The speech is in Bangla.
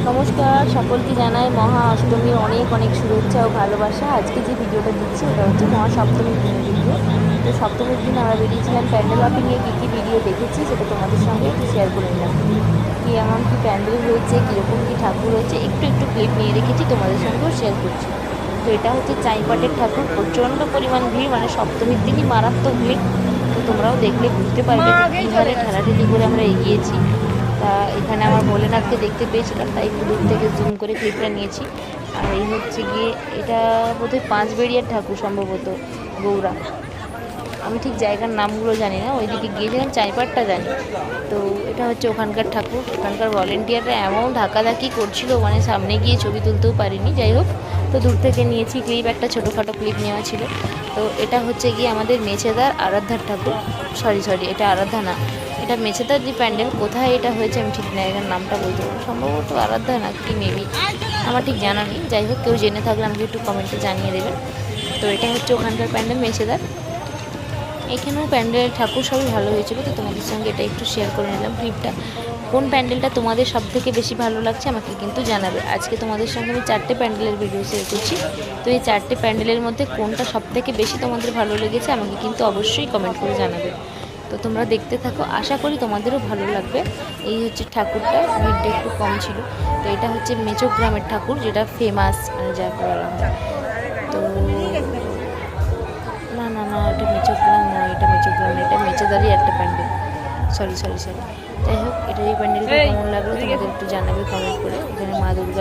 নমস্কার, সকলকে জানাই মহা অষ্টমীর অনেক অনেক শুভেচ্ছা ও ভালোবাসা। আজকে যে ভিডিওটা দিচ্ছি ওটা হচ্ছে মহা সপ্তমীর দিনের ভিডিও। তো সপ্তমীর দিন আমরা বেরিয়েছিলাম প্যান্ডেল ওয়াপিংয়ে। কী কী ভিডিও দেখেছি সেটা তোমাদের সঙ্গে একটু শেয়ার করে নিলাম। কী এমন কী প্যান্ডেল হয়েছে, কীরকম কী ঠাকুর হয়েছে একটু একটু ক্লিপ নিয়ে রেখেছি, তোমাদের সঙ্গেও শেয়ার করছি। তো এটা হচ্ছে চাইপাটের ঠাকুর, প্রচণ্ড পরিমাণ ভিড়, মানে সপ্তমীর দিনই মারাত্মক ভিড়। তো তোমরাও দেখলে বুঝতে পারবে কীভাবে ঠেলাঠেলি করে আমরা এগিয়েছি। তা এখানে আমার ভোলেনাথকে দেখতে পেয়েছিলাম, তাই একটু দূর থেকে জুম করে ক্লিপটা নিয়েছি। আর এই হচ্ছে গিয়ে এটা বোধহয় পাঁচবেড়িয়ার ঠাকুর সম্ভবত, গৌরা। আমি ঠিক জায়গার নামগুলো জানি না, ওইদিকে গিয়েছিলাম, চাইপাটটা জানি। তো এটা হচ্ছে ওখানকার ঠাকুর। ওখানকার ভলেন্টিয়াররা এমন ধাক্কাধাক্কি করছিল, মানে সামনে গিয়ে ছবি তুলতেও পারিনি। যাই হোক, তো দূর থেকে নিয়েছি ক্লিপ, একটা ছোটোখাটো ক্লিপ নেওয়া ছিল। তো এটা হচ্ছে গিয়ে আমাদের মেছেদার আরাধ্যার ঠাকুর। সরি, এটা আরাধ্যা না, এটা মেছেদার যে প্যান্ডেল। কোথায় এটা হয়েছে আমি ঠিক জায়গার নামটা বলতে পারবো, সম্ভবত আরাধ্যা না কি মেবি, আমার ঠিক জানা নেই। যাই হোক, কেউ জেনে থাকলে আমাকে একটু কমেন্টে জানিয়ে দেবেন। তো এটা হচ্ছে ওখানকার প্যান্ডেল মেছেদার। এখানেও প্যান্ডেলের ঠাকুর সবই ভালো হয়েছিল, তো তোমাদের সঙ্গে এটা একটু শেয়ার করে নিলাম ক্লিপটা। কোন প্যান্ডেলটা তোমাদের সব থেকে বেশি ভালো লাগছে আমাকে কিন্তু জানাবে। আজকে তোমাদের সঙ্গে আমি 4টে প্যান্ডেলের ভিডিও শেয়ার করছি। তো এই 4টে প্যান্ডেলের মধ্যে কোনটা সব থেকে বেশি তোমাদের ভালো লেগেছে আমাকে কিন্তু অবশ্যই কমেন্ট করে জানাবে। তো তোমরা দেখতে থাকো, আশা করি তোমাদেরও ভালো লাগবে। এই হচ্ছে ঠাকুরটা, ভিড়টা একটু কম ছিল। তো এটা হচ্ছে মেচো গ্রামের ঠাকুর, যেটা ফেমাস, মানে যা বলা হয়। তো না, এটা মেচোগ্রাম নয়, এটা মেচোগ্রাম না, এটা মেচোদারই একটা প্যান্ডেল। সরি। যাই হোক, এটা এই প্যান্ডেলটা কেমন লাগলো তোমাদের একটু জানাবে কমেন্ট করে। এখানে মা দুর্গার